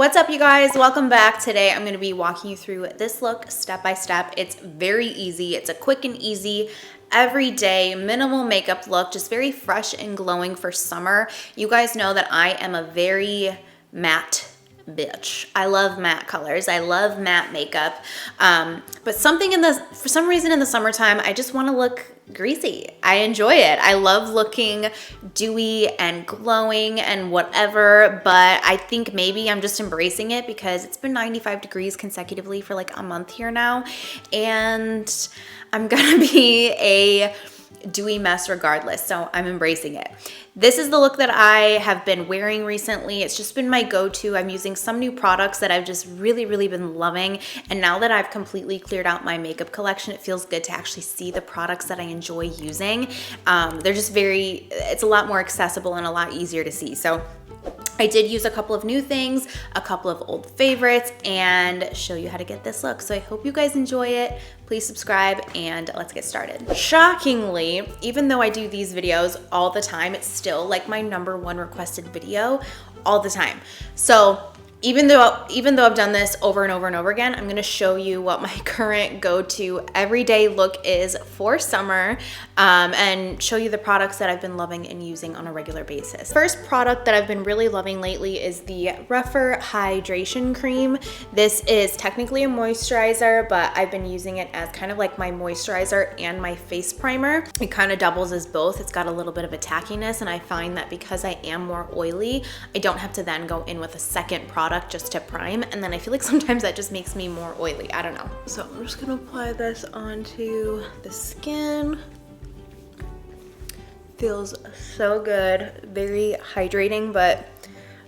What's up, you guys? Welcome back. Today I'm going to be walking you through this look step by step. It's very easy. It's a quick and easy everyday minimal makeup look, just very fresh and glowing for summer. You guys know that I am a very matte bitch. I love matte colors. I love matte makeup. But for some reason in the summertime, I just want to look greasy. I enjoy it. I love looking dewy and glowing and whatever, but I think maybe I'm just embracing it because it's been 95 degrees consecutively for like a month here now, and I'm gonna be a dewy mess regardless, so I'm embracing it. This is the look that I have been wearing recently. It's just been my go-to. I'm using some new products that I've just really been loving, and now that I've completely cleared out my makeup collection, it feels good to actually see the products that I enjoy using. They're just it's a lot more accessible and a lot easier to see. So I did use a couple of new things, a couple of old favorites, and show you how to get this look. So I hope you guys enjoy it. Please subscribe and let's get started. Shockingly, even though I do these videos all the time, it's still like my #1 requested video all the time. So even though I've done this over and over again, I'm gonna show you what my current go-to everyday look is for summer, and show you the products that I've been loving and using on a regular basis. First product that I've been really loving lately is the Rougher Hydration Cream. This is technically a moisturizer, but I've been using it as kind of like my moisturizer and my face primer. It kind of doubles as both. It's got a little bit of a tackiness, and I find that because I am more oily, I don't have to then go in with a second product just to prime, and then I feel like sometimes that just makes me more oily. I don't know. So I'm just gonna apply this onto the skin. Feels so good, very hydrating, but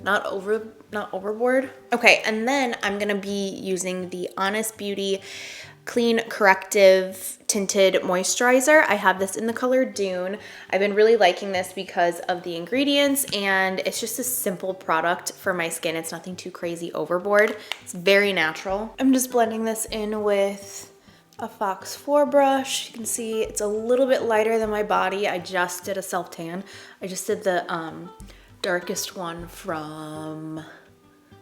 not overboard. Okay, and then I'm gonna be using the Honest Beauty Clean Corrective Tinted Moisturizer. I have this in the color Dune. I've been really liking this because of the ingredients, and it's just a simple product for my skin. It's nothing too crazy overboard. It's very natural. I'm just blending this in with a Fox 4 brush. You can see it's a little bit lighter than my body. I just did a self tan. I just did the darkest one from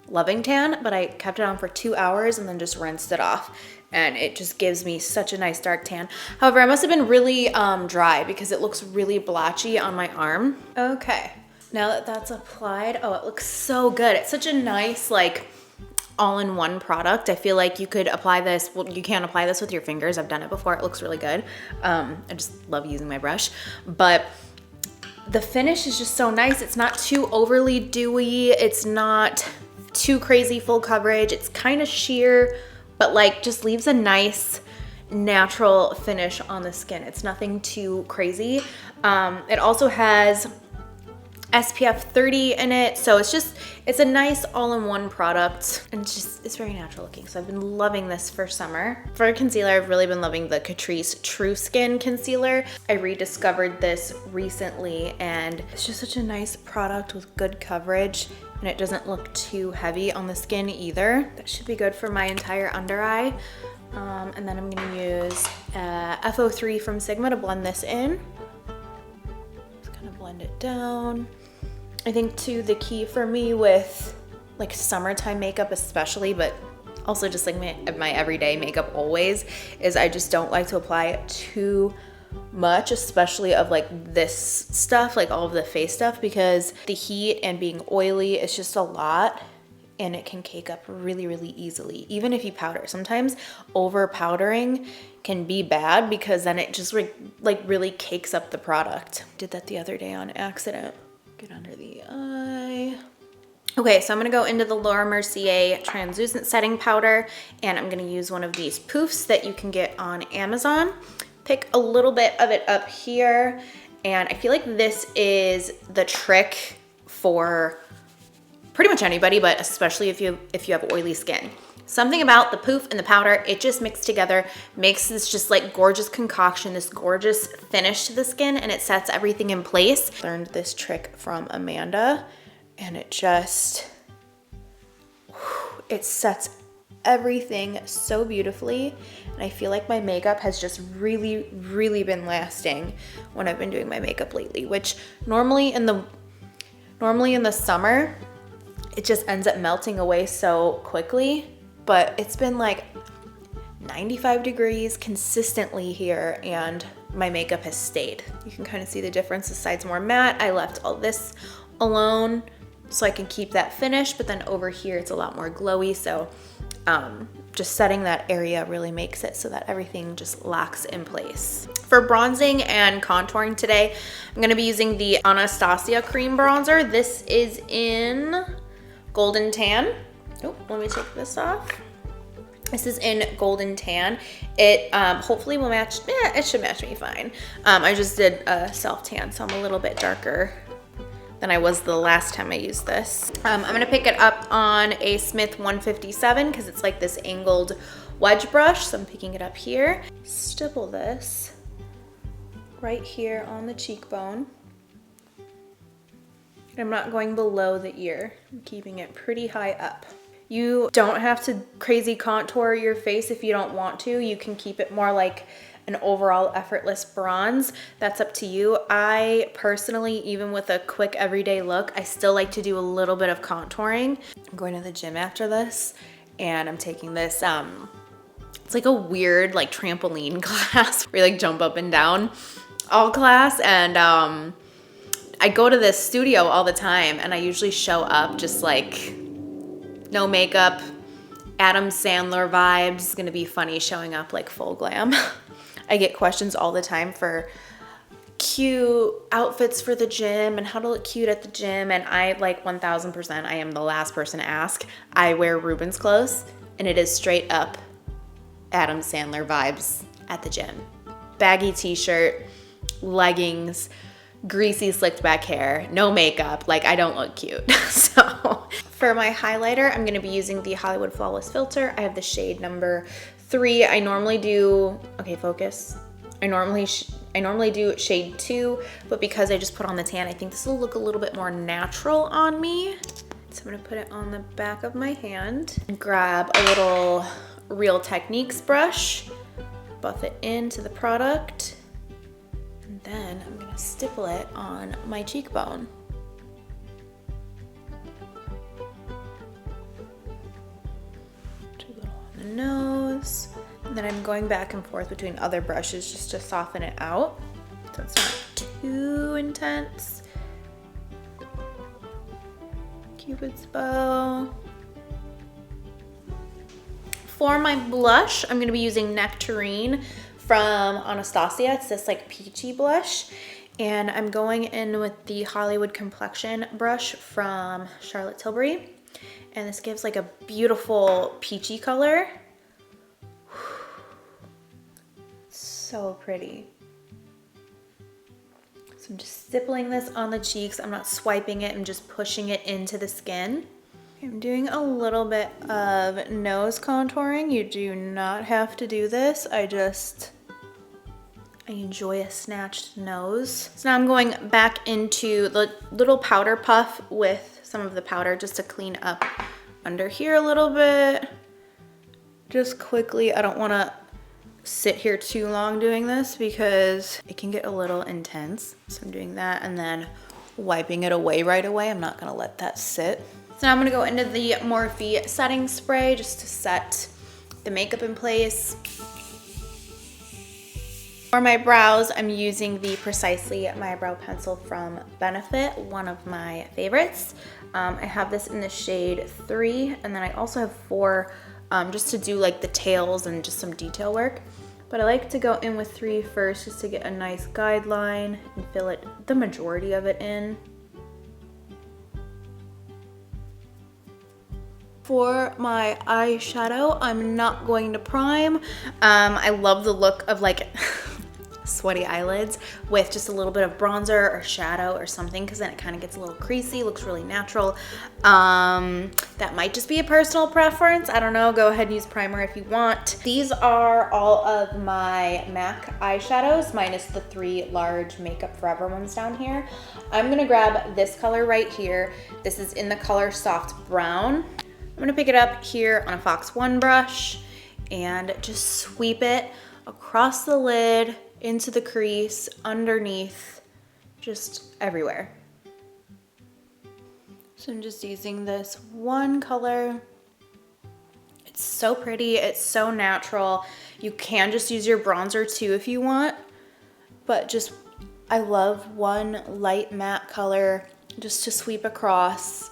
Loving Tan, but I kept it on for 2 hours and then just rinsed it off, and it just gives me such a nice dark tan. However, I must have been really dry because it looks really blotchy on my arm. Okay, now that that's applied, oh, it looks so good. It's such a nice, like, all-in-one product. I feel like you could apply this, well, you can apply this with your fingers. I've done it before. It looks really good. I just love using my brush, but the finish is just so nice. It's not too overly dewy. It's not too crazy full coverage. It's kind of sheer, but like just leaves a nice natural finish on the skin. It's nothing too crazy. It also has SPF 30 in it, so it's a nice all-in-one product, and it's very natural looking. So I've been loving this for summer. For concealer, I've really been loving the Catrice True Skin Concealer. I rediscovered this recently, and it's just such a nice product with good coverage, and it doesn't look too heavy on the skin either. That should be good for my entire under eye. And then I'm gonna use FO3 from Sigma to blend this in. Just kind of blend it down. I think too, the key for me with like summertime makeup especially, but also just like my everyday makeup always, is I just don't like to apply too much, especially of like this stuff, like all of the face stuff, because the heat and being oily is just a lot, and it can cake up really easily, even if you powder. Sometimes over powdering can be bad because then it just like really cakes up the product. Did that the other day on accident. Get under the eye. Okay, so I'm gonna go into the Laura Mercier translucent setting powder, and I'm gonna use one of these poofs that you can get on Amazon. Pick a little bit of it up here, and I feel like this is the trick for pretty much anybody, but especially if you have oily skin. Something about the poof and the powder, it just mixed together, makes this just like gorgeous concoction, this gorgeous finish to the skin, and it sets everything in place. Learned this trick from Amanda, and it sets everything so beautifully, and I feel like my makeup has just really been lasting when I've been doing my makeup lately, which normally in the summer it just ends up melting away so quickly. But it's been like 95 degrees consistently here, and my makeup has stayed. You can kind of see the difference. The side's more matte. I left all this alone so I can keep that finish, but then over here it's a lot more glowy. So just setting that area really makes it so that everything just locks in place. For bronzing and contouring today, I'm gonna be using the Anastasia cream bronzer. This is in Golden Tan. Oh, let me take this off. This is in Golden Tan. It hopefully will match, it should match me fine. I just did a self tan, so I'm a little bit darker than I was the last time I used this. I'm gonna pick it up on a Smith 157 because it's like this angled wedge brush. So I'm picking it up here. Stipple this right here on the cheekbone. I'm not going below the ear. I'm keeping it pretty high up. You don't have to crazy contour your face if you don't want to. You can keep it more like an overall effortless bronze. That's up to you. I personally, even with a quick everyday look, I still like to do a little bit of contouring. I'm going to the gym after this, and I'm taking this, it's like a weird like trampoline class where you like jump up and down all class. And I go to this studio all the time, and I usually show up just like no makeup, Adam Sandler vibes. It's gonna be funny showing up like full glam. I get questions all the time for cute outfits for the gym and how to look cute at the gym, and I like 1000%, I am the last person to ask. I wear Ruben's clothes, and it is straight up Adam Sandler vibes at the gym. Baggy t-shirt, leggings, greasy slicked back hair, no makeup, like I don't look cute. So for my highlighter, I'm gonna be using the Hollywood Flawless Filter. I have the shade number 3. I normally do, okay, focus. I normally do shade 2, but because I just put on the tan, I think this will look a little bit more natural on me. So I'm gonna put it on the back of my hand and grab a little Real Techniques brush, buff it into the product, and then I'm gonna stipple it on my cheekbone. The nose, and then I'm going back and forth between other brushes just to soften it out so it's not too intense. Cupid's bow. For my blush, I'm gonna be using Nectarine from Anastasia. It's this like peachy blush, and I'm going in with the Hollywood Complexion brush from Charlotte Tilbury. And this gives like a beautiful peachy color. So pretty. So I'm just stippling this on the cheeks. I'm not swiping it, I'm just pushing it into the skin. I'm doing a little bit of nose contouring. You do not have to do this. I enjoy a snatched nose. So now I'm going back into the little powder puff with some of the powder just to clean up under here a little bit. Just quickly, I don't wanna sit here too long doing this because it can get a little intense. So I'm doing that and then wiping it away right away. I'm not gonna let that sit. So now I'm gonna go into the Morphe setting spray just to set the makeup in place. For my brows, I'm using the Precisely My Brow Pencil from Benefit, one of my favorites. I have this in the shade 3, and then I also have 4 just to do like the tails and just some detail work. But I like to go in with 3 first just to get a nice guideline and fill it, the majority of it in. For my eyeshadow, I'm not going to prime. I love the look of like sweaty eyelids with just a little bit of bronzer or shadow or something, because then it kind of gets a little creasy, looks really natural. That might just be a personal preference. I don't know, go ahead and use primer if you want. These are all of my MAC eyeshadows minus the 3 large Makeup Forever ones down here. I'm gonna grab this color right here. This is in the color Soft Brown. I'm gonna pick it up here on a Fox 1 brush and just sweep it across the lid, into the crease, underneath, just everywhere. So I'm just using this one color. It's so pretty, it's so natural. You can just use your bronzer too if you want, but just, I love one light matte color just to sweep across.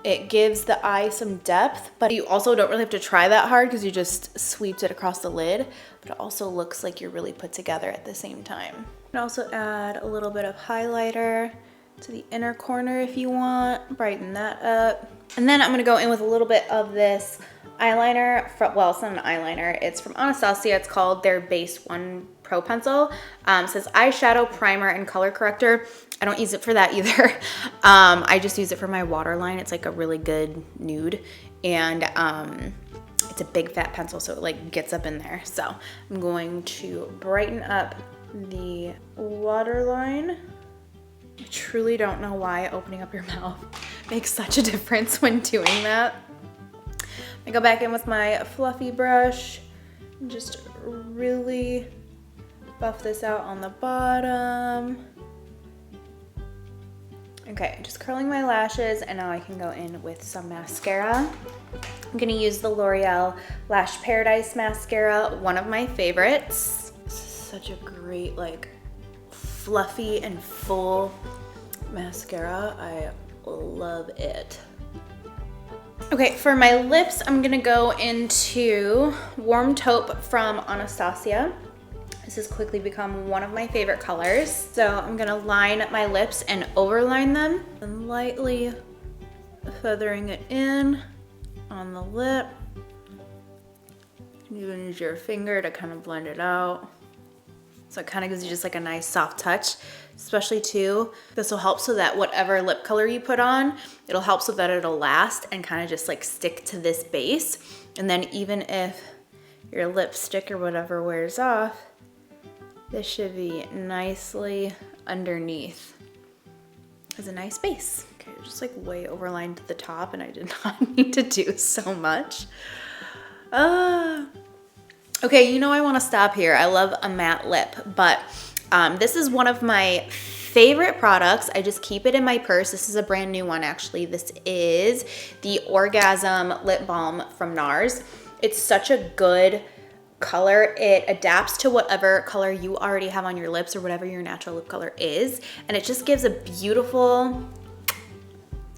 It gives the eye some depth, but you also don't really have to try that hard because you just sweeped it across the lid, but it also looks like you're really put together at the same time. You can also add a little bit of highlighter to the inner corner if you want, brighten that up. And then I'm gonna go in with a little bit of this eyeliner, well, it's not an eyeliner, it's from Anastasia. It's called their Base 1 Pro Pencil. It says eyeshadow, primer, and color corrector. I don't use it for that either. I just use it for my waterline. It's like a really good nude, and it's a big fat pencil, so it like gets up in there. So I'm going to brighten up the waterline. I truly don't know why opening up your mouth makes such a difference when doing that. I go back in with my fluffy brush and just really buff this out on the bottom. Okay, just curling my lashes, and now I can go in with some mascara. I'm gonna use the L'Oreal Lash Paradise mascara, one of my favorites. This is such a great, like, fluffy and full mascara. I love it. Okay, for my lips, I'm gonna go into Warm Taupe from Anastasia. This has quickly become one of my favorite colors. So I'm gonna line my lips and overline them and lightly feathering it in on the lip. You can use your finger to kind of blend it out. So it kind of gives you just like a nice soft touch, especially too. This will help so that whatever lip color you put on, it'll help so that it'll last and kind of just like stick to this base. And then even if your lipstick or whatever wears off, this should be nicely underneath as a nice base. Okay, just like way overlined to the top, and I did not need to do so much. Okay, you know I want to stop here. I love a matte lip, but this is one of my favorite products. I just keep it in my purse. This is a brand new one, actually. This is the Orgasm Lip Balm from NARS. It's such a good color. It adapts to whatever color you already have on your lips or whatever your natural lip color is, and it just gives a beautiful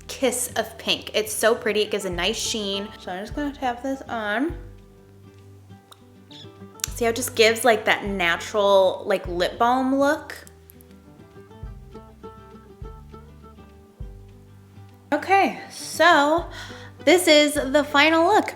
kiss of pink. It's so pretty. It gives a nice sheen. So I'm just gonna tap this on. See how it just gives like that natural like lip balm look. Okay, so this is the final look.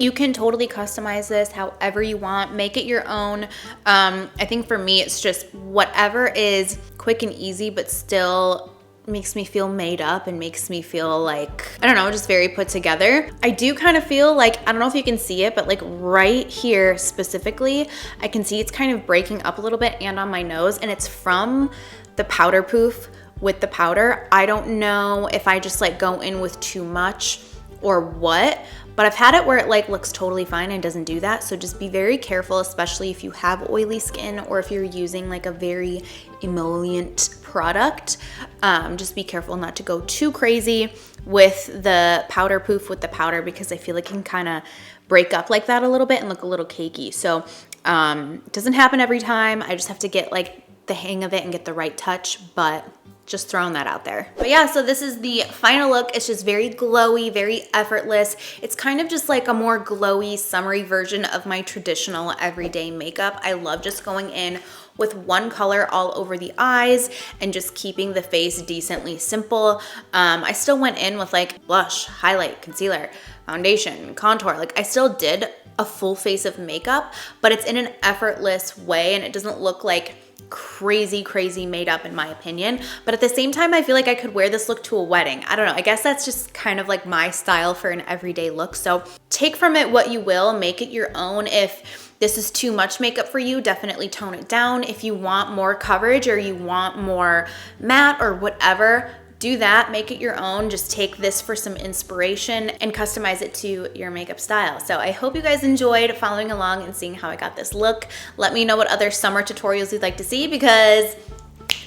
You can totally customize this however you want, make it your own. I think for me, it's just whatever is quick and easy, but still makes me feel made up and makes me feel like, I don't know, just very put together. I do kind of feel like, I don't know if you can see it, but like right here specifically, I can see it's kind of breaking up a little bit and on my nose, and it's from the powder poof with the powder. I don't know if I just like go in with too much or what, but I've had it where it like looks totally fine and doesn't do that. So just be very careful, especially if you have oily skin or if you're using like a very emollient product. Just be careful not to go too crazy with the powder poof with the powder, because I feel like it can kind of break up like that a little bit and look a little cakey. So it doesn't happen every time. I just have to get like the hang of it and get the right touch, but just throwing that out there. But yeah, so this is the final look. It's just very glowy, very effortless. It's kind of just like a more glowy, summery version of my traditional everyday makeup. I love just going in with one color all over the eyes and just keeping the face decently simple. I still went in with like blush, highlight, concealer, foundation, contour. Like I still did a full face of makeup, but it's in an effortless way and it doesn't look like crazy made up in my opinion. But at the same time, I feel like I could wear this look to a wedding. I don't know, I guess that's just kind of like my style for an everyday look. So take from it what you will, make it your own. If this is too much makeup for you, definitely tone it down. If you want more coverage or you want more matte or whatever, do that, make it your own. Just take this for some inspiration and customize it to your makeup style. So I hope you guys enjoyed following along and seeing how I got this look. Let me know what other summer tutorials you'd like to see, because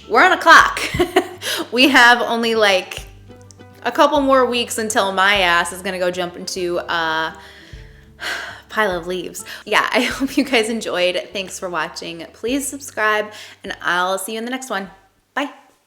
we're on a clock. We have only like a couple more weeks until my ass is gonna go jump into a pile of leaves. Yeah, I hope you guys enjoyed. Thanks for watching. Please subscribe, and I'll see you in the next one. Bye.